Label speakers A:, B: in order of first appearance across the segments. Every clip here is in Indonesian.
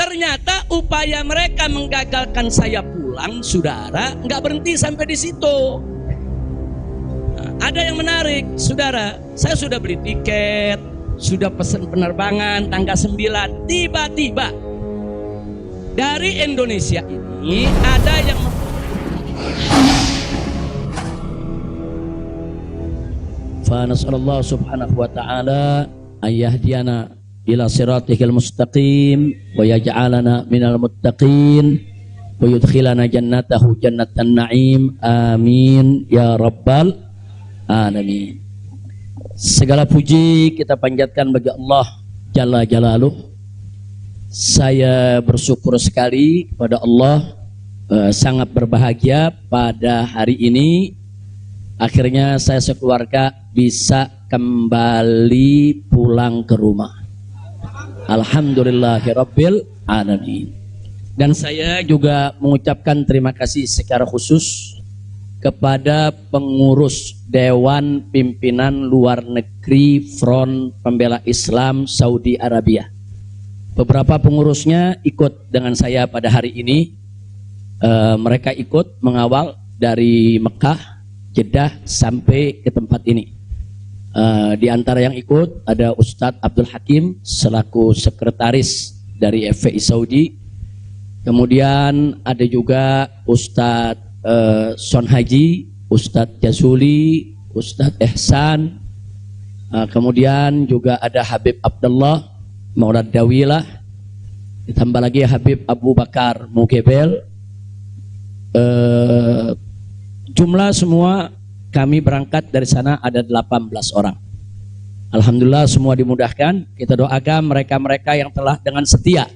A: Ternyata upaya mereka menggagalkan saya pulang, saudara, nggak berhenti sampai di situ. Nah, ada yang menarik, saudara. Saya sudah beli tiket, sudah pesan penerbangan tanggal 9. Tiba-tiba dari Indonesia ini ada yang fa nas'alullah subhanahu wa ta'ala ayyahdiyana ila siratikal mustaqim wa yaj'alana minal muttaqin wa yudkhilana jannatahu jannatan na'im, amin ya rabbal alamin. Segala puji kita panjatkan bagi Allah Jalla Jalaluh. Saya bersyukur sekali kepada Allah, sangat berbahagia pada hari ini akhirnya saya sekeluarga bisa kembali pulang ke rumah. Alhamdulillahirabbil alamin. Dan saya juga mengucapkan terima kasih secara khusus kepada pengurus Dewan Pimpinan Luar Negeri Front Pembela Islam Saudi Arabia. Beberapa pengurusnya ikut dengan saya pada hari ini. Mereka ikut mengawal dari Mekah, Jeddah sampai ke tempat ini. Di antara yang ikut ada Ustadz Abdul Hakim selaku sekretaris dari FPI Saudi. Kemudian ada juga Ustadz Son Haji, Ustadz Jazuli, Ustadz Ehsan. Kemudian juga ada Habib Abdullah Maulad Dawilah. Ditambah lagi Habib Abu Bakar Mugebel. Jumlah semua kami berangkat dari sana ada 18 orang. Alhamdulillah semua dimudahkan. Kita doakan mereka-mereka yang telah dengan setia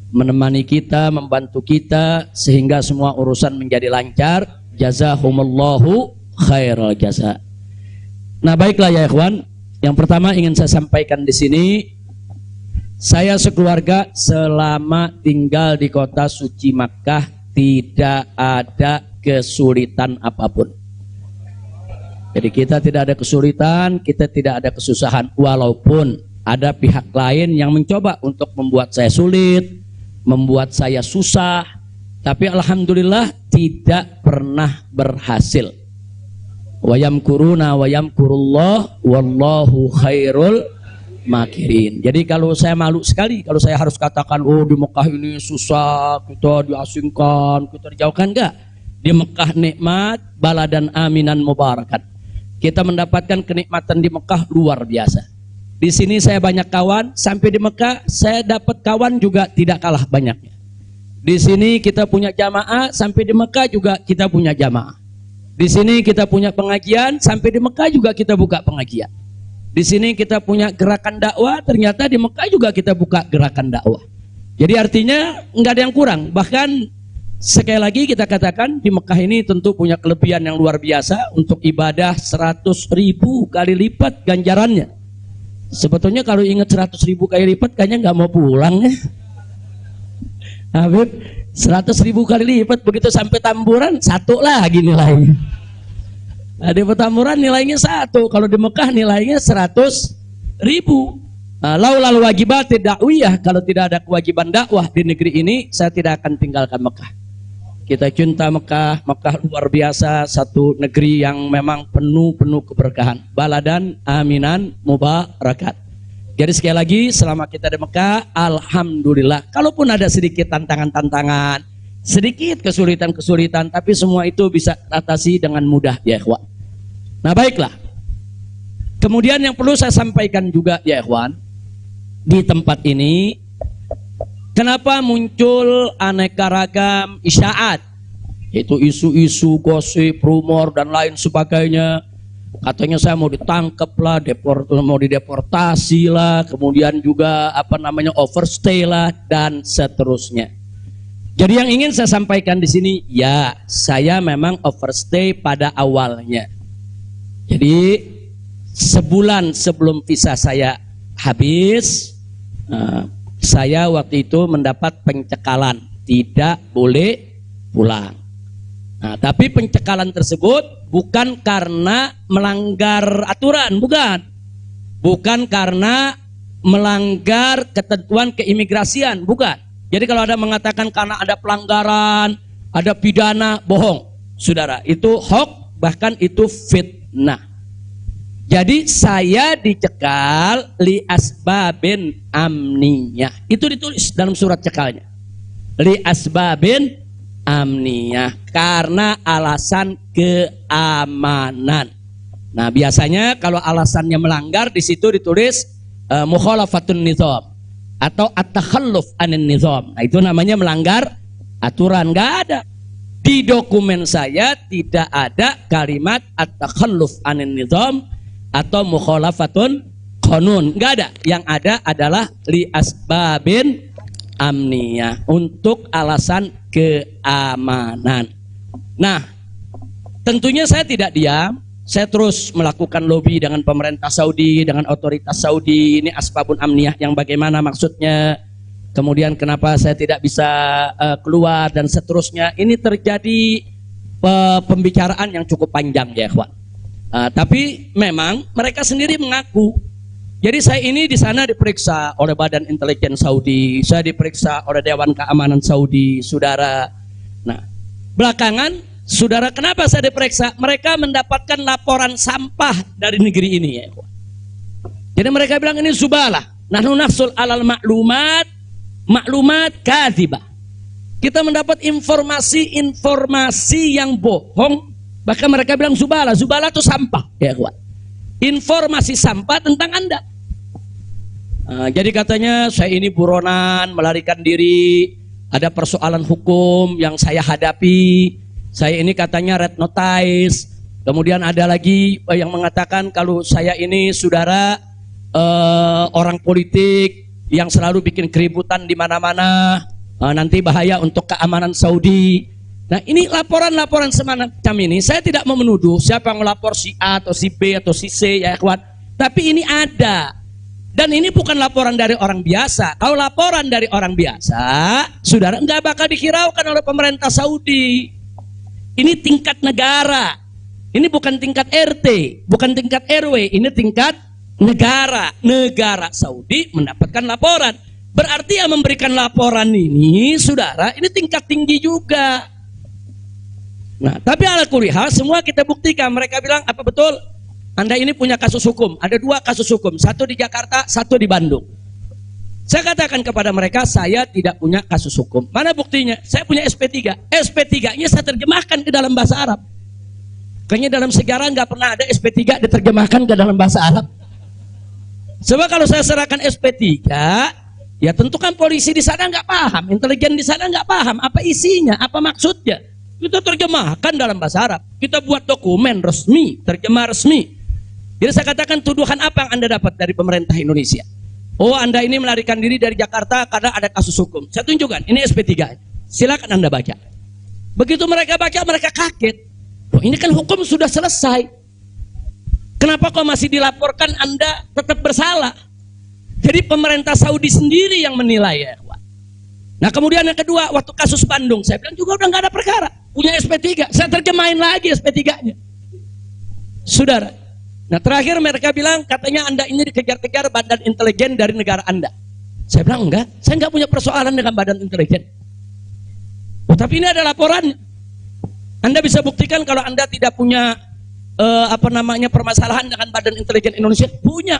A: menemani kita, membantu kita sehingga semua urusan menjadi lancar. Jazahumullahu khairal jaza. Nah, baiklah ya ikhwan. Yang pertama ingin saya sampaikan di sini, saya sekeluarga selama tinggal di kota suci Makkah tidak ada kesulitan apapun. Jadi kita tidak ada kesulitan, kita tidak ada kesusahan. Walaupun ada pihak lain yang mencoba untuk membuat saya sulit, membuat saya susah, tapi alhamdulillah tidak pernah berhasil. Wa yamkuruna wa yamkurullah wallahu khairul makirin. Jadi kalau saya malu sekali kalau saya harus katakan, oh di Mekah ini susah, kita diasingkan, kita dijauhkan. Enggak. Di Mekah nikmat, baladan aminan mubarakat. Kita mendapatkan kenikmatan di Mekah luar biasa. Di sini saya banyak kawan, sampai di Mekah saya dapat kawan juga tidak kalah banyaknya. Di sini kita punya jamaah, sampai di Mekah juga kita punya jamaah. Di sini kita punya pengajian, sampai di Mekah juga kita buka pengajian. Di sini kita punya gerakan dakwah, ternyata di Mekah juga kita buka gerakan dakwah. Jadi artinya nggak ada yang kurang. Bahkan sekali lagi kita katakan di Mekah ini tentu punya kelebihan yang luar biasa untuk ibadah 100.000 kali lipat ganjarannya. Sebetulnya kalau ingat 100.000 kali lipat kayaknya nggak mau pulang ya. Habib 100.000 kali lipat begitu sampai Tamburan satu lagi nilainya. Nah, di Petamburan nilainya 1, kalau di Mekah nilainya 100.000. Laulal wajibat dakwiyah, kalau tidak ada kewajiban dakwah di negeri ini saya tidak akan tinggalkan Mekah. Kita cinta Mekah, Mekah luar biasa, satu negeri yang memang penuh keberkahan. Baladan aminan mubarakat. Jadi sekali lagi selama kita di Mekah, alhamdulillah. Kalaupun ada sedikit tantangan-tantangan, sedikit kesulitan-kesulitan, tapi semua itu bisa atasi dengan mudah ya ikhwan. Nah baiklah. Kemudian yang perlu saya sampaikan juga ya ikhwan, di tempat ini kenapa muncul aneka ragam isyaat, yaitu isu-isu, gosip, rumor dan lain sebagainya. Katanya saya mau ditangkap lah, mau dideportasi lah, kemudian juga overstay lah dan seterusnya. Jadi yang ingin saya sampaikan di sini, ya saya memang overstay pada awalnya. Jadi sebulan sebelum visa saya habis, saya waktu itu mendapat pencekalan, tidak boleh pulang. Nah, tapi pencekalan tersebut bukan karena melanggar aturan, bukan karena melanggar ketentuan keimigrasian, bukan. Jadi kalau ada mengatakan karena ada pelanggaran, ada pidana, bohong. Saudara, itu hoax, bahkan itu fitnah. Jadi saya dicekal li asbabin amniyah. Itu ditulis dalam surat cekalnya. Li asbabin amniyah, karena alasan keamanan. Nah, biasanya kalau alasannya melanggar di situ ditulis mukhalafatun nizam atau at-takhalluf anin nizam. Nah, itu namanya melanggar aturan. Enggak ada. Di dokumen saya tidak ada kalimat at-takhalluf anin nizam atau mukhalafatun qanun. Enggak ada. Yang ada adalah li asbabin amniyah, untuk alasan keamanan. Nah, tentunya saya tidak diam. Saya terus melakukan lobby dengan pemerintah Saudi, dengan otoritas Saudi. Ini asbabun amniyah yang bagaimana maksudnya. Kemudian kenapa saya tidak bisa keluar dan seterusnya. Ini terjadi pembicaraan yang cukup panjang ya ikhwan. Tapi memang mereka sendiri mengaku. Jadi saya ini di sana diperiksa oleh Badan Intelijen Saudi, saya diperiksa oleh Dewan Keamanan Saudi, saudara. Nah, belakangan, saudara, kenapa saya diperiksa? Mereka mendapatkan laporan sampah dari negeri ini ya. Jadi mereka bilang ini zubalah. Nahnu nahsul alal maklumat kadzibah. Kita mendapat informasi yang bohong. Bahkan mereka bilang zubalah. Zubalah itu sampah ya kawan. Informasi sampah tentang Anda. Jadi katanya saya ini buronan, melarikan diri, ada persoalan hukum yang saya hadapi. Saya ini katanya red notice. Kemudian ada lagi yang mengatakan kalau saya ini saudara orang politik yang selalu bikin keributan di mana-mana, nanti bahaya untuk keamanan Saudi. Nah, ini laporan-laporan semacam ini. Saya tidak mau menuduh siapa yang melapor, si A atau si B atau si C ya kawan. Tapi ini ada. Dan ini bukan laporan dari orang biasa. Kalau laporan dari orang biasa, saudara, nggak bakal dihiraukan oleh pemerintah Saudi. Ini tingkat negara. Ini bukan tingkat RT, bukan tingkat RW, ini tingkat negara. Negara Saudi mendapatkan laporan. Berarti yang memberikan laporan ini, saudara, ini tingkat tinggi juga. Nah, tapi ala kulli hal semua kita buktikan. Mereka bilang, apa betul? Anda ini punya kasus hukum. Ada 2 kasus hukum, satu di Jakarta, satu di Bandung. Saya katakan kepada mereka, saya tidak punya kasus hukum. Mana buktinya? Saya punya SP3. SP3-nya saya terjemahkan ke dalam bahasa Arab. Kayaknya dalam sejarah nggak pernah ada SP3 diterjemahkan ke dalam bahasa Arab. Sebab kalau saya serahkan SP3, ya tentu kan polisi di sana nggak paham, intelijen di sana nggak paham apa isinya, apa maksudnya. Kita terjemahkan dalam bahasa Arab. Kita buat dokumen resmi, terjemah resmi. Jadi saya katakan, tuduhan apa yang Anda dapat dari pemerintah Indonesia? Oh, Anda ini melarikan diri dari Jakarta karena ada kasus hukum. Saya tunjukkan, ini SP3. Silakan Anda baca. Begitu mereka baca, mereka kaget. Oh, ini kan hukum sudah selesai. Kenapa kok masih dilaporkan Anda tetap bersalah? Jadi pemerintah Saudi sendiri yang menilai ya. Nah, kemudian yang kedua, waktu kasus Bandung, saya bilang juga udah nggak ada perkara. Punya SP3, saya terjemahin lagi SP3-nya. Saudara. Nah, terakhir mereka bilang katanya Anda ini dikejar-kejar badan intelijen dari negara Anda. Saya bilang enggak, saya nggak punya persoalan dengan badan intelijen. Oh, tapi ini ada laporannya. Anda bisa buktikan kalau Anda tidak punya permasalahan dengan badan intelijen Indonesia? Punya.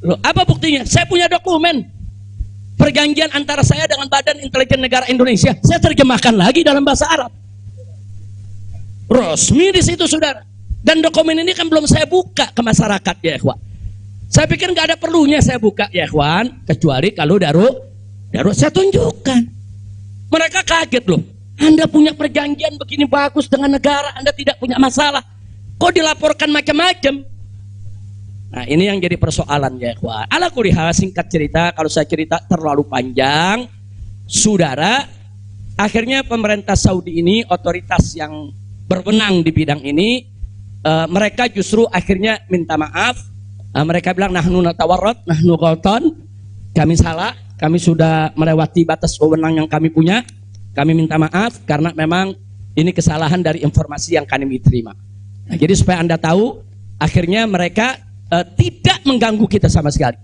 A: Loh, apa buktinya? Saya punya dokumen perjanjian antara saya dengan badan intelijen negara Indonesia. Saya terjemahkan lagi dalam bahasa Arab. Resmi di situ, saudara. Dan dokumen ini kan belum saya buka ke masyarakat ya ikhwan. Saya pikir nggak ada perlunya saya buka ya ikhwan, kecuali kalau darurat saya tunjukkan. Mereka kaget loh. Anda punya perjanjian begini bagus dengan negara, Anda tidak punya masalah. Kok dilaporkan macam-macam? Nah, ini yang jadi persoalan ya ikhwan. Ala kulli hal, singkat cerita, kalau saya cerita terlalu panjang, saudara, akhirnya pemerintah Saudi ini, otoritas yang berwenang di bidang ini, mereka justru akhirnya minta maaf. Mereka bilang nahnu natawarrat, nahnu ghaltan, kami salah, kami sudah melewati batas wewenang yang kami punya. Kami minta maaf karena memang ini kesalahan dari informasi yang kami terima. Nah, jadi supaya Anda tahu, akhirnya mereka tidak mengganggu kita sama sekali.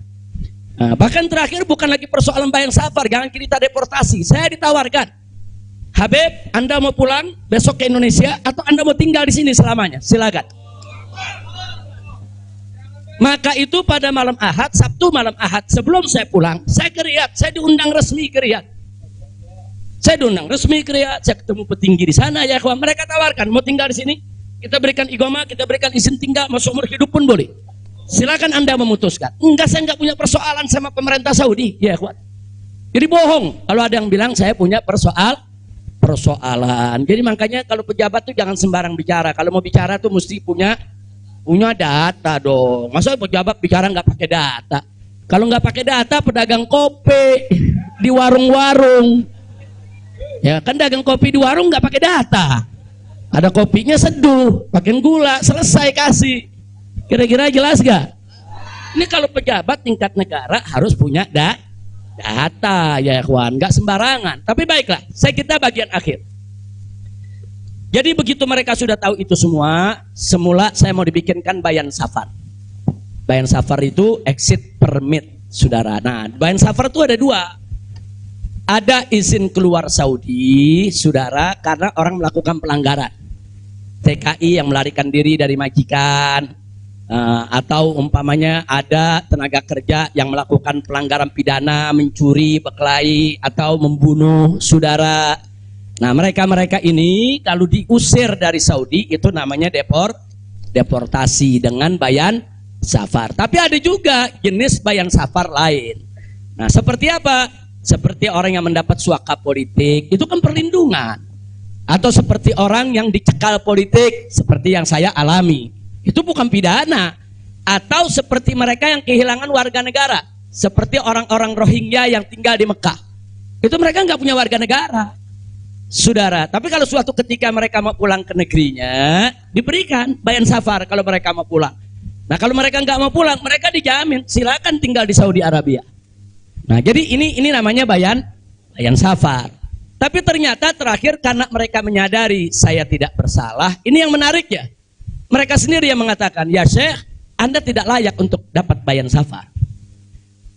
A: Nah, bahkan terakhir bukan lagi persoalan bayang safar, jangan kita deportasi. Saya ditawarkan, Habib, Anda mau pulang besok ke Indonesia atau Anda mau tinggal di sini selamanya? Silakan. Maka itu pada malam Ahad, Sabtu malam Ahad, sebelum saya pulang, saya ke Riyadh, saya diundang resmi ke Riyadh. Saya diundang resmi ke Riyadh, saya ketemu petinggi di sana ya kawan. Mereka tawarkan, mau tinggal di sini, kita berikan iqamah, kita berikan izin tinggal, mau seumur hidup pun boleh. Silakan Anda memutuskan. Enggak, saya enggak punya persoalan sama pemerintah Saudi, ya kawan. Jadi bohong kalau ada yang bilang saya punya persoalan. Jadi makanya kalau pejabat tuh jangan sembarang bicara. Kalau mau bicara tuh mesti punya data dong. Masa pejabat bicara nggak pakai data? Kalau nggak pakai data, pedagang kopi di warung-warung, ya kan dagang kopi di warung nggak pakai data. Ada kopinya seduh, pakai gula, selesai kasih. Kira-kira jelas gak? Ini kalau pejabat tingkat negara harus punya data ya kawan, nggak sembarangan. Tapi baiklah, saya kita bagian akhir. Jadi begitu mereka sudah tahu itu semua, semula saya mau dibikinkan bayan safar. Bayan safar itu exit permit, saudara. Nah, bayan safar itu ada dua. Ada izin keluar Saudi, saudara, karena orang melakukan pelanggaran. TKI yang melarikan diri dari majikan, atau umpamanya ada tenaga kerja yang melakukan pelanggaran pidana, mencuri, berkelahi, atau membunuh saudara. Nah, mereka ini kalau diusir dari Saudi itu namanya deportasi dengan bayan safar. Tapi ada juga jenis bayan safar lain. Nah, seperti apa? Seperti orang yang mendapat suaka politik, itu kan perlindungan. Atau seperti orang yang dicekal politik, seperti yang saya alami, itu bukan pidana. Atau seperti mereka yang kehilangan warga negara, seperti orang-orang Rohingya yang tinggal di Mekah, itu mereka nggak punya warga negara, saudara. Tapi kalau suatu ketika mereka mau pulang ke negerinya, diberikan bayan safar kalau mereka mau pulang. Nah, kalau mereka nggak mau pulang, mereka dijamin silakan tinggal di Saudi Arabia. Nah, jadi ini namanya bayan safar. Tapi ternyata terakhir karena mereka menyadari saya tidak bersalah, ini yang menarik ya. Mereka sendiri yang mengatakan, ya Syekh, Anda tidak layak untuk dapat bayan safar.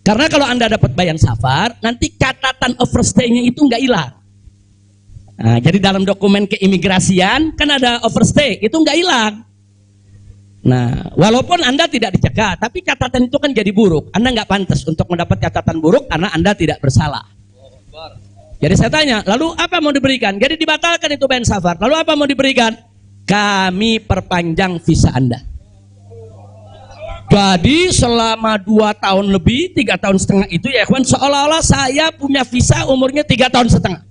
A: Karena kalau Anda dapat bayan safar, nanti catatan overstay-nya itu nggak hilang. Nah, jadi dalam dokumen keimigrasian kan ada overstay, itu nggak hilang. Nah, walaupun Anda tidak dicegah, tapi catatan itu kan jadi buruk. Anda nggak pantas untuk mendapat catatan buruk karena Anda tidak bersalah. Jadi saya tanya, lalu apa mau diberikan? Jadi dibatalkan itu bayan safar. Lalu apa mau diberikan? Kami perpanjang visa Anda. Jadi selama 2 tahun lebih, 3 tahun setengah itu ya kawan, seolah-olah saya punya visa umurnya 3 tahun setengah.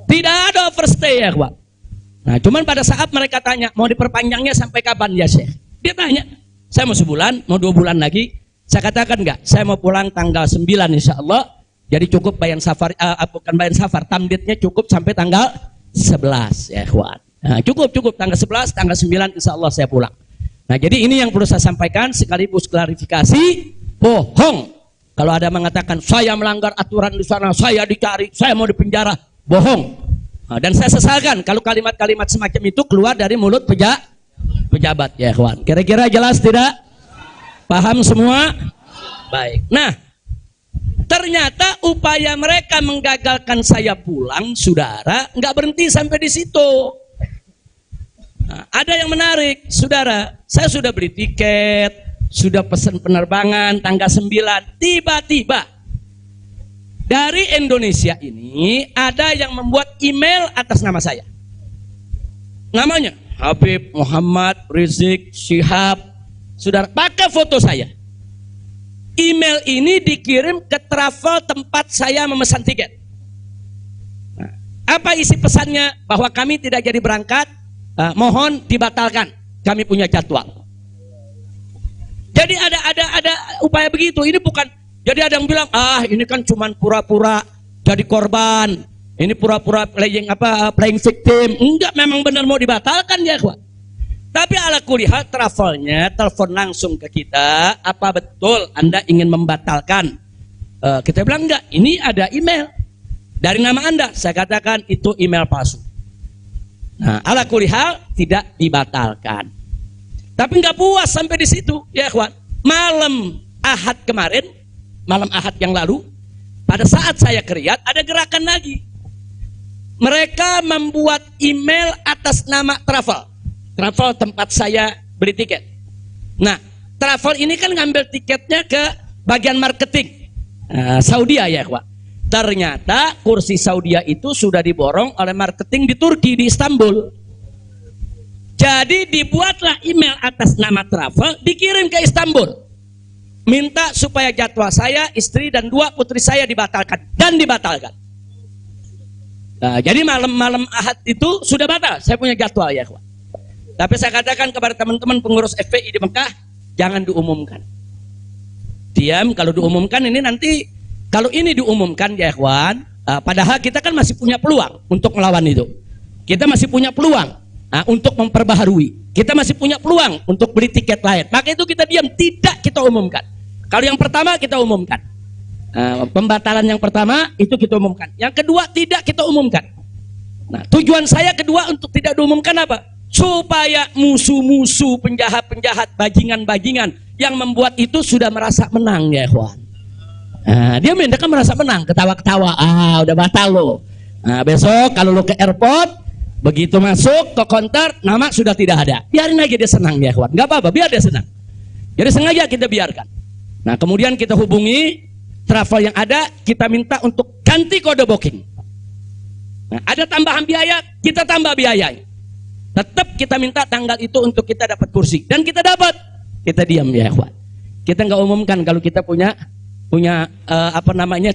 A: Tidak ada overstay ya kawan. Nah, cuman pada saat mereka tanya, mau diperpanjangnya sampai kapan ya Syekh? Dia tanya, saya mau sebulan, mau 2 bulan lagi. Saya katakan enggak, saya mau pulang tanggal 9 insya Allah. Jadi cukup bayan safar, bukan bayan safar, tamdidnya cukup sampai tanggal 11 ya kawan. Nah, cukup tanggal 11, tanggal 9 insya Allah saya pulang. Nah, jadi ini yang perlu saya sampaikan sekaligus klarifikasi, bohong. Kalau ada mengatakan saya melanggar aturan di sana, saya dicari, saya mau dipenjara, bohong. Nah, dan saya sesalkan kalau kalimat-kalimat semacam itu keluar dari mulut pejabat ya kawan. Kira-kira jelas tidak? Paham semua? Baik. Nah, ternyata upaya mereka menggagalkan saya pulang, saudara, nggak berhenti sampai di situ. Nah, ada yang menarik, saudara. Saya sudah beli tiket, sudah pesan penerbangan tanggal 9. Tiba-tiba dari Indonesia ini ada yang membuat email atas nama saya. Namanya Habib Muhammad Rizik Syihab. Saudara, pakai foto saya. Email ini dikirim ke travel tempat saya memesan tiket. Nah, apa isi pesannya? Bahwa kami tidak jadi berangkat, mohon dibatalkan. Kami punya jadwal. Jadi ada upaya begitu. Ini bukan. Jadi ada yang bilang, ini kan cuman pura-pura jadi korban. Ini pura-pura playing victim. Enggak, memang benar mau dibatalkan ya, kawan. Tapi ala kuliah travelnya telepon langsung ke kita, apa betul Anda ingin membatalkan? Kita bilang enggak, ini ada email dari nama Anda. Saya katakan itu email palsu. Nah, ala kuliah tidak dibatalkan. Tapi enggak puas sampai di situ, ya kawan. Malam Ahad kemarin, malam Ahad yang lalu, pada saat saya ke Riyadh, ada gerakan lagi. Mereka membuat email atas nama travel. Travel tempat saya beli tiket. Nah, travel ini kan ngambil tiketnya ke bagian marketing. Saudi ya, Pak. Ternyata kursi Saudi itu sudah diborong oleh marketing di Turki, di Istanbul. Jadi dibuatlah email atas nama travel, dikirim ke Istanbul. Minta supaya jadwal saya, istri dan 2 putri saya dibatalkan. Dan dibatalkan. Nah, jadi malam Ahad itu sudah batal. Saya punya jadwal ya, Pak. Tapi saya katakan kepada teman-teman pengurus FPI di Mekah, jangan diumumkan. Diam, kalau diumumkan ini nanti, kalau ini diumumkan ya, Ikhwan, padahal kita kan masih punya peluang untuk melawan itu. Kita masih punya peluang untuk memperbaharui. Kita masih punya peluang untuk beli tiket lain. Maka itu kita diam, tidak kita umumkan. Kalau yang pertama kita umumkan. Pembatalan yang pertama itu kita umumkan. Yang kedua tidak kita umumkan. Nah, tujuan saya kedua untuk tidak diumumkan apa? Supaya musuh-musuh, penjahat-penjahat, bajingan-bajingan yang membuat itu sudah merasa menang ya, ikhwan. Dia kan merasa menang, ketawa-ketawa. Udah batal lo. Besok kalau lo ke airport, begitu masuk ke counter, nama sudah tidak ada. Biarin aja dia senang ya, ikhwan. Gak apa-apa, biar dia senang. Jadi sengaja kita biarkan. Nah, kemudian kita hubungi travel yang ada, kita minta untuk ganti kode booking. Nah, ada tambahan biaya, kita tambah biayanya. Tetap kita minta tanggal itu untuk kita dapat kursi. Dan kita dapat. Kita diam ya, ikhwan. Kita nggak umumkan kalau kita punya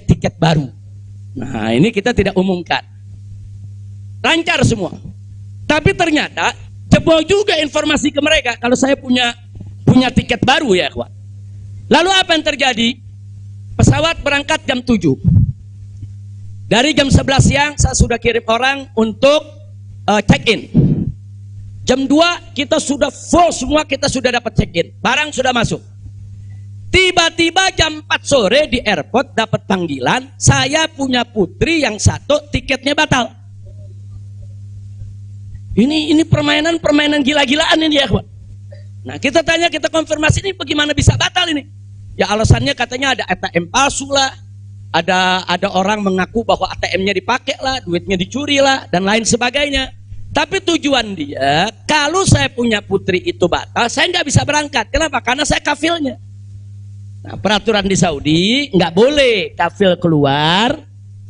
A: tiket baru. Nah, ini kita tidak umumkan. Lancar semua. Tapi ternyata jebol juga informasi ke mereka kalau saya punya tiket baru ya, ikhwan. Lalu apa yang terjadi? Pesawat berangkat jam 7. Dari jam 11 siang saya sudah kirim orang untuk check-in. Jam 2 kita sudah full semua, kita sudah dapat check-in. Barang sudah masuk. Tiba-tiba jam 4 sore di airport dapat panggilan, saya punya putri yang satu tiketnya batal. Ini permainan gila-gilaan ini ya, Pak. Nah, kita tanya, kita konfirmasi ini bagaimana bisa batal ini? Ya alasannya katanya ada ATM palsu lah, ada orang mengaku bahwa ATM-nya dipakai lah, duitnya dicuri lah, dan lain sebagainya. Tapi tujuan dia, kalau saya punya putri itu batal, saya nggak bisa berangkat. Kenapa? Karena saya kafilnya. Nah, peraturan di Saudi nggak boleh kafil keluar.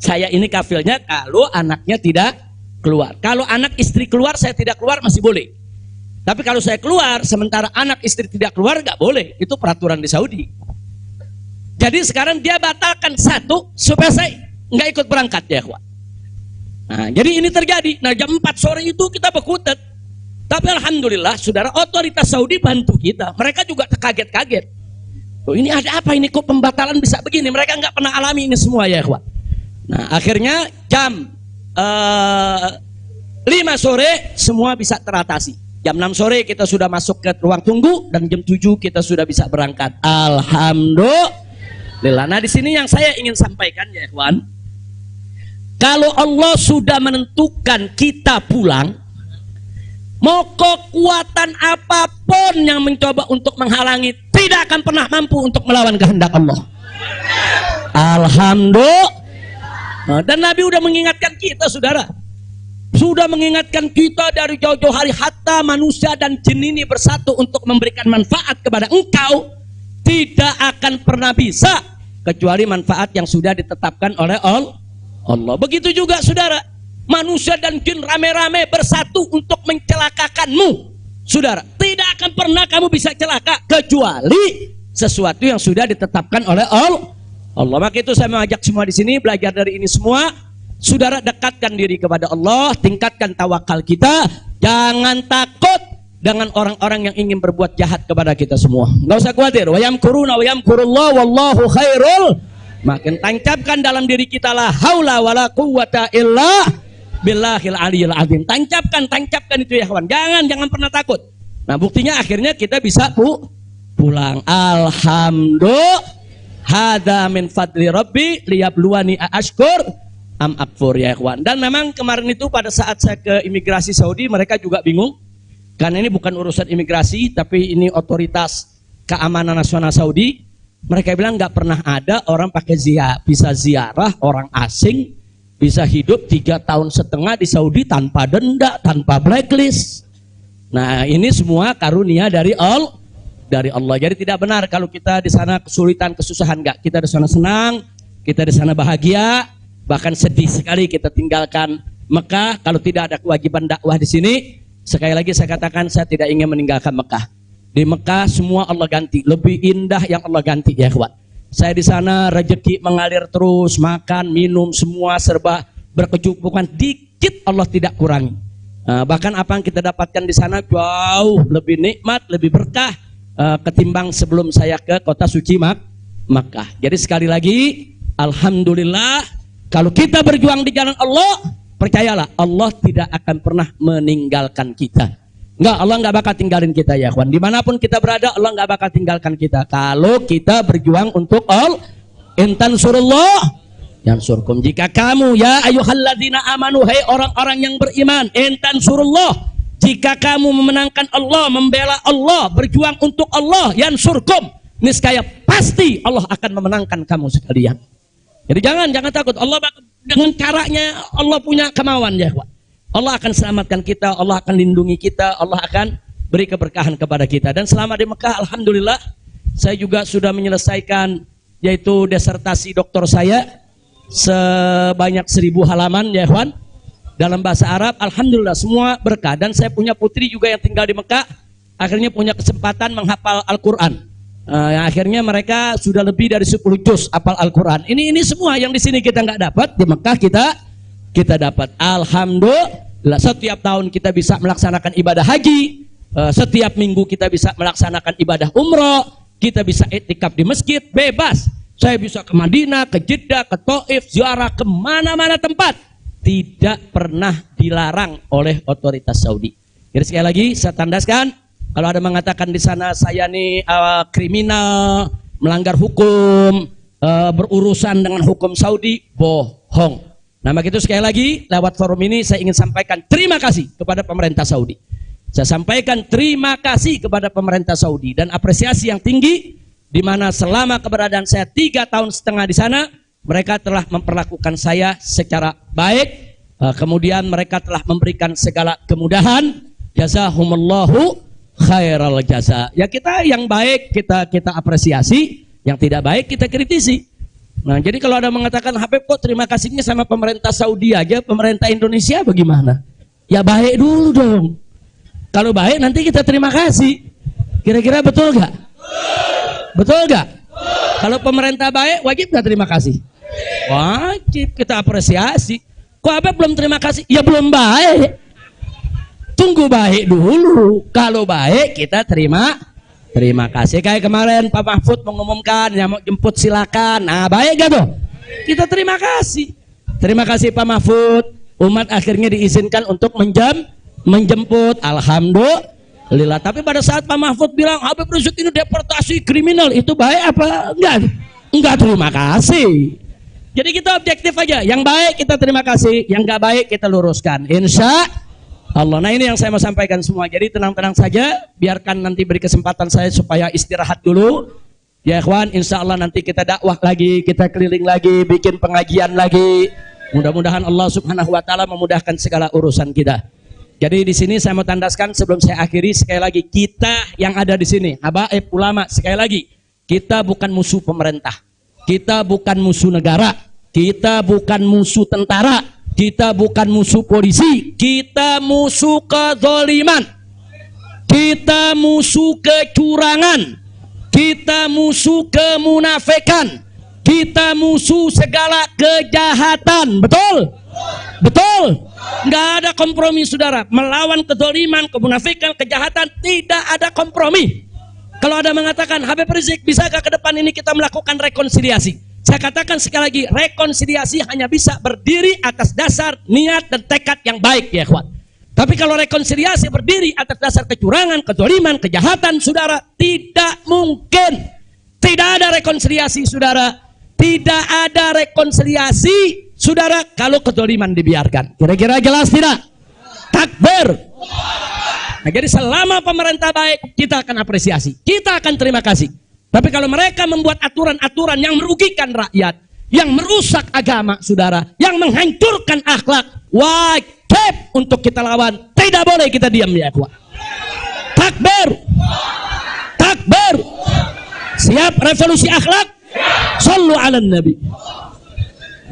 A: Saya ini kafilnya kalau anaknya tidak keluar. Kalau anak istri keluar, saya tidak keluar masih boleh. Tapi kalau saya keluar, sementara anak istri tidak keluar, nggak boleh. Itu peraturan di Saudi. Jadi sekarang dia batalkan satu supaya saya nggak ikut berangkat ya, ikhwan. Nah, jadi ini terjadi. Nah, jam 4 sore itu kita berkutat. Tapi alhamdulillah, saudara, otoritas Saudi bantu kita. Mereka juga kaget-kaget. Oh, ini ada apa ini? Kok pembatalan bisa begini? Mereka nggak pernah alami ini semua ya, ikhwan. Nah, akhirnya jam 5 sore semua bisa teratasi. Jam 6 sore kita sudah masuk ke ruang tunggu dan jam 7 kita sudah bisa berangkat. Alhamdulillah. Nah, di sini yang saya ingin sampaikan ya, ikhwan. Kalau Allah sudah menentukan kita pulang, mau kekuatan apapun yang mencoba untuk menghalangi tidak akan pernah mampu untuk melawan kehendak Allah. Alhamdulillah. Dan Nabi sudah mengingatkan kita, saudara. Sudah mengingatkan kita dari jauh-jauh hari, hatta manusia dan jin ini bersatu untuk memberikan manfaat kepada engkau, tidak akan pernah bisa kecuali manfaat yang sudah ditetapkan oleh Allah. Begitu juga saudara, manusia dan jin rame-rame bersatu untuk mencelakakanmu. Saudara, tidak akan pernah kamu bisa celaka kecuali sesuatu yang sudah ditetapkan oleh Allah. Maka itu saya mengajak semua di sini belajar dari ini semua. Saudara, dekatkan diri kepada Allah, tingkatkan tawakal kita, jangan takut dengan orang-orang yang ingin berbuat jahat kepada kita semua. Nggak usah khawatir. Wa yamkuruna wa yamkurullah wallahu khairul. Makin tancapkan dalam diri kita la haula wala quwwata illa billahil aliyil azim. Tancapkan itu ya kawan. Jangan pernah takut. Nah, buktinya akhirnya kita bisa pulang. Alhamdulillah. Hada min fadli rabbi liyabluwani ashkur am akfur ya kawan. Dan memang kemarin itu pada saat saya ke imigrasi Saudi, mereka juga bingung. Karena ini bukan urusan imigrasi, tapi ini otoritas keamanan nasional Saudi. Mereka bilang nggak pernah ada orang pakai bisa ziarah orang asing, bisa hidup 3,5 tahun di Saudi tanpa denda, tanpa blacklist. Nah, ini semua karunia dari Allah. Jadi tidak benar kalau kita di sana kesulitan, kesusahan, enggak. Kita di sana senang, kita di sana bahagia, bahkan sedih sekali kita tinggalkan Mekah kalau tidak ada kewajiban dakwah di sini. Sekali lagi saya katakan, saya tidak ingin meninggalkan Mekah. Di Mekah semua Allah ganti, lebih indah yang Allah ganti ya kawan. Saya di sana rezeki mengalir terus, makan, minum semua serba berkecukupan, dikit Allah tidak kurangi. Bahkan apa yang kita dapatkan di sana jauh lebih nikmat, lebih berkah ketimbang sebelum saya ke kota suci Makkah. Jadi sekali lagi, alhamdulillah, kalau kita berjuang di jalan Allah, percayalah Allah tidak akan pernah meninggalkan kita. Enggak, Allah enggak bakal tinggalin kita ya kawan. Dimanapun kita berada, Allah enggak bakal tinggalkan kita. Kalau kita berjuang untuk Allah, intan surullah yansurkum. Jika kamu ya ayyuhalladzina amanu, hai orang-orang yang beriman, intan surullah, jika kamu memenangkan Allah, membela Allah, berjuang untuk Allah, yansurkum, niscaya pasti Allah akan memenangkan kamu sekalian. Jadi jangan takut. Allah dengan caranya Allah punya kemauan ya kawan. Allah akan selamatkan kita, Allah akan lindungi kita, Allah akan beri keberkahan kepada kita. Dan selama di Mekah, alhamdulillah, saya juga sudah menyelesaikan yaitu disertasi doktor saya sebanyak 1000 halaman ya kawan, dalam bahasa Arab. Alhamdulillah semua berkah. Dan saya punya putri juga yang tinggal di Mekah, akhirnya punya kesempatan menghafal Al-Quran. Akhirnya mereka sudah lebih dari 10 juz hafal Al-Quran. Ini semua yang di sini kita nggak dapat, di Mekah kita dapat. Alhamdulillah, setiap tahun kita bisa melaksanakan ibadah haji, setiap minggu kita bisa melaksanakan ibadah umroh, kita bisa iktikaf di masjid bebas. Saya bisa ke Madinah, ke Jeddah, ke Taif, ziarah ke mana-mana tempat, tidak pernah dilarang oleh otoritas Saudi. Jadi sekali lagi saya tandaskan, kalau ada mengatakan di sana saya nih kriminal, melanggar hukum, berurusan dengan hukum Saudi, bohong. Nah begitu, sekali lagi lewat forum ini saya ingin sampaikan terima kasih kepada pemerintah Saudi. Saya sampaikan terima kasih kepada pemerintah Saudi dan apresiasi yang tinggi, di mana selama keberadaan saya 3,5 tahun di sana, mereka telah memperlakukan saya secara baik. Kemudian mereka telah memberikan segala kemudahan. Jazahumullahu khairal jaza. Ya kita yang baik kita apresiasi, yang tidak baik kita kritisi. Nah jadi kalau ada mengatakan Habib kok terima kasihnya sama pemerintah Saudi aja, pemerintah Indonesia bagaimana? Ya baik dulu dong. Kalau baik nanti kita terima kasih. Kira-kira betul gak? Betul gak? Kalau pemerintah baik wajib gak terima kasih? Wajib, kita apresiasi. Kok Habib belum terima kasih? Ya belum baik. Tunggu baik dulu. Kalau baik kita terima kasih. Kayak kemarin Pak Mahfud mengumumkan yang mau jemput silakan. Nah baik gak tuh? Kita terima kasih. Terima kasih Pak Mahfud. Umat akhirnya diizinkan untuk menjemput. Alhamdulillah. Tapi pada saat Pak Mahfud bilang Habib Rizik ini deportasi kriminal, itu baik apa enggak? Enggak terima kasih. Jadi kita objektif aja. Yang baik kita terima kasih, yang enggak baik kita luruskan. Insya Allah. Nah ini yang saya mau sampaikan semua. Jadi tenang-tenang saja, biarkan nanti beri kesempatan saya supaya istirahat dulu. Ya ikhwan, insya Allah nanti kita dakwah lagi, kita keliling lagi, bikin pengajian lagi. Mudah-mudahan Allah Subhanahu wa taala memudahkan segala urusan kita. Jadi di sini saya mau tandaskan sebelum saya akhiri, sekali lagi kita yang ada di sini, habaib ulama, sekali lagi kita bukan musuh pemerintah. Kita bukan musuh negara. Kita bukan musuh tentara. Kita bukan musuh polisi, kita musuh kezaliman, kita musuh kecurangan, kita musuh kemunafikan, kita musuh segala kejahatan. Betul? Betul? Nggak ada kompromi saudara. Melawan kezaliman, kemunafikan, kejahatan, tidak ada kompromi. Kalau ada mengatakan Habib Rizik, bisakah ke depan ini kita melakukan rekonsiliasi? Saya katakan sekali lagi, rekonsiliasi hanya bisa berdiri atas dasar niat dan tekad yang baik ya kawan. Tapi kalau rekonsiliasi berdiri atas dasar kecurangan, kezaliman, kejahatan, saudara, tidak mungkin. Tidak ada rekonsiliasi saudara. Tidak ada rekonsiliasi saudara kalau kezaliman dibiarkan. Kira-kira jelas tidak? Takbir. Nah, jadi selama pemerintah baik, kita akan apresiasi, kita akan terima kasih. Tapi kalau mereka membuat aturan-aturan yang merugikan rakyat, yang merusak agama, saudara, yang menghancurkan akhlak, wajib untuk kita lawan. Tidak boleh kita diam, ya ikhwan. Takbir. Takbir. Siap revolusi akhlak? Shallu ala nabi.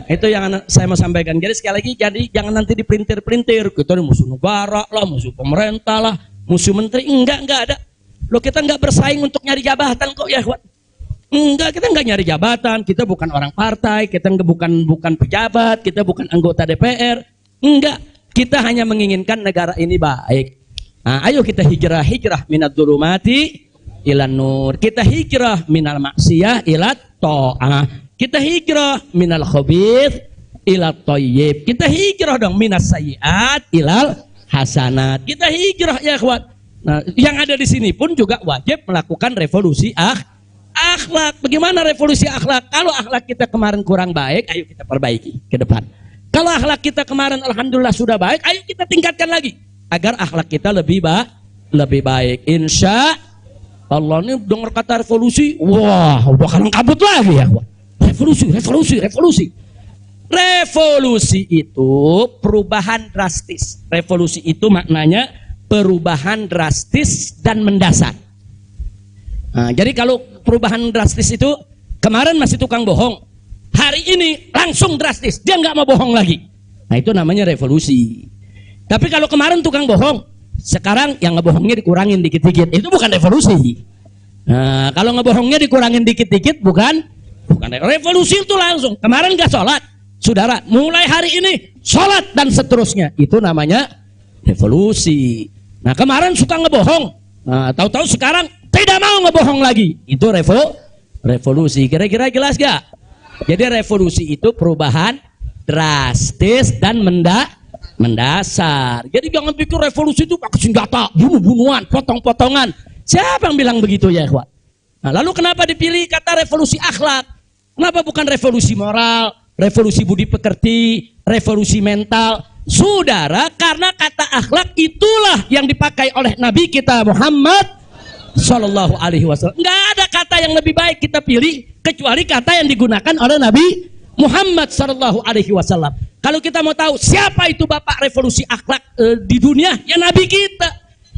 A: Itu yang saya mau sampaikan. Jadi sekali lagi, jadi jangan nanti dipelintir-pelintir. Kita ini musuh negara lah, musuh pemerintah lah, musuh menteri. Enggak ada. Loh, kita enggak bersaing untuk nyari jabatan kok, ya ikhwan. Enggak, kita enggak nyari jabatan. Kita bukan orang partai, kita bukan pejabat, kita bukan anggota DPR. Enggak, kita hanya menginginkan negara ini baik. Nah, ayo kita hijrah minad dzulumati ilan nur. Kita hijrah minal maksiyah ilat ta'ah. Kita hijrah minal khabith ilat thayyib. Kita hijrah dong minas sayyiat ilal hasanat. Kita hijrah, ya ikhwan. Nah, yang ada di sini pun juga wajib melakukan revolusi akhlak. Bagaimana revolusi akhlak? Kalau akhlak kita kemarin kurang baik, ayo kita perbaiki ke depan. Kalau akhlak kita kemarin alhamdulillah sudah baik, ayo kita tingkatkan lagi agar akhlak kita lebih baik. Insya Allah. Ini dengar kata revolusi, wah udah kalang kabut lagi, ya. Revolusi. Revolusi itu perubahan drastis. Revolusi itu maknanya perubahan drastis dan mendasar. Nah, jadi kalau perubahan drastis itu kemarin masih tukang bohong, hari ini langsung drastis, dia nggak mau bohong lagi. Nah, itu namanya revolusi. Tapi kalau kemarin tukang bohong, sekarang yang ngebohongnya dikurangin dikit-dikit, itu bukan revolusi. Nah, kalau ngebohongnya dikurangin dikit-dikit bukan revolusi. Itu langsung. Kemarin nggak sholat, saudara, mulai hari ini sholat dan seterusnya, itu namanya revolusi. Nah, kemarin suka ngebohong, nah, tahu-tahu sekarang tidak mau ngebohong lagi, itu revolusi. Kira-kira jelas gak? Jadi revolusi itu perubahan drastis dan mendasar. Jadi jangan pikir revolusi itu pakai senjata, bunuh-bunuhan, potong-potongan. Siapa yang bilang begitu, ya ikhwan? Nah, lalu kenapa dipilih kata revolusi akhlak? Kenapa bukan revolusi moral, revolusi budi pekerti, revolusi mental? Saudara, karena kata akhlak itulah yang dipakai oleh Nabi kita Muhammad Sallallahu Alaihi Wasallam. Nggak ada kata yang lebih baik kita pilih kecuali kata yang digunakan oleh Nabi Muhammad Sallallahu Alaihi Wasallam. Kalau kita mau tahu siapa itu bapak revolusi akhlak di dunia, ya Nabi kita.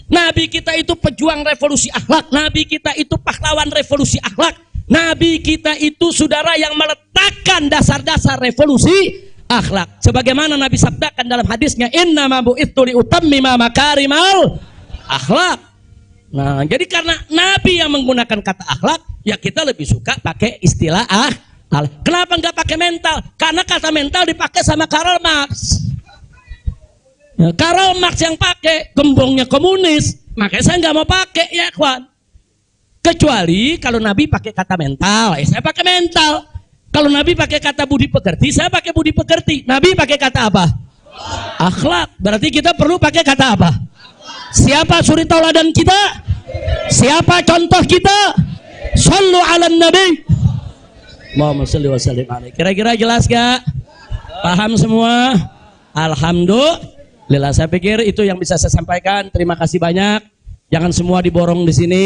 A: Nabi kita itu pejuang revolusi akhlak. Nabi kita itu pahlawan revolusi akhlak. Nabi kita itu saudara yang meletakkan dasar-dasar revolusi akhlak. Sebagaimana Nabi sabdakan dalam hadisnya, innama bu'itsu liutammima makarimal akhlak. Nah, jadi karena Nabi yang menggunakan kata akhlak, ya kita lebih suka pakai istilah akhlak. Kenapa nggak pakai mental? Karena kata mental dipakai sama Karl Marx. Ya, Karl Marx yang pakai, gembongnya komunis, makanya saya nggak mau pakai, ya kawan. Kecuali kalau Nabi pakai kata mental, ya saya pakai mental. Kalau Nabi pakai kata budi pekerti, saya pakai budi pekerti. Nabi pakai kata apa? Akhlak. Berarti kita perlu pakai kata apa? Siapa suri tauladan kita? Siapa contoh kita? Shallu ala nabi. Allahumma shalli wa sallim alaihi. Kira-kira jelas gak? Paham semua? Alhamdulillah. Saya pikir itu yang bisa saya sampaikan. Terima kasih banyak. Jangan semua diborong di sini.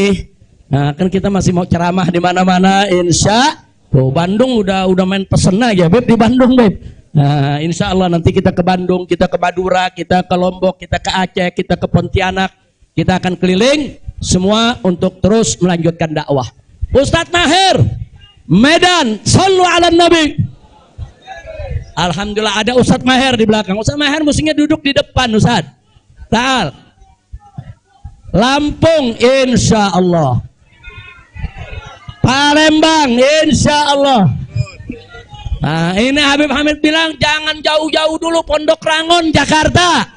A: Nah, kan kita masih mau ceramah di mana-mana, insya. Tuh, Bandung udah main pesen aja, Beb, di Bandung, Beb. Nah, insya Allah nanti kita ke Bandung, kita ke Madura, kita ke Lombok, kita ke Aceh, kita ke Pontianak, kita akan keliling semua untuk terus melanjutkan dakwah. Ustadz Maher, Medan, shallu ala nabi. Alhamdulillah ada Ustadz Maher di belakang. Ustadz Maher mestinya duduk di depan, Ustadz. Tal. Lampung, insya Allah. Palembang, insya Allah. Nah, ini Habib Hamid bilang jangan jauh-jauh dulu, Pondok Rangon, Jakarta.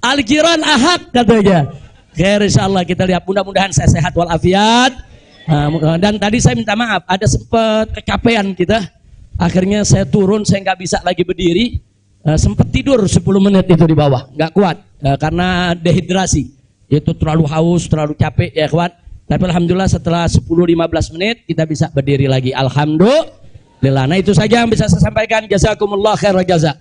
A: Al-Jiran Ahad katanya. Oke, insya Allah kita lihat, mudah-mudahan saya sehat walafiat. Dan tadi saya minta maaf, ada sempat kecapean kita. Akhirnya saya turun, saya nggak bisa lagi berdiri. Sempat tidur 10 menit itu di bawah, nggak kuat karena dehidrasi. Itu terlalu haus, terlalu capek, ya kawan. Tapi alhamdulillah setelah 10-15 menit kita bisa berdiri lagi. Alhamdulillah. Nah, itu saja yang bisa saya sampaikan. Jazakumullah khairal jazak.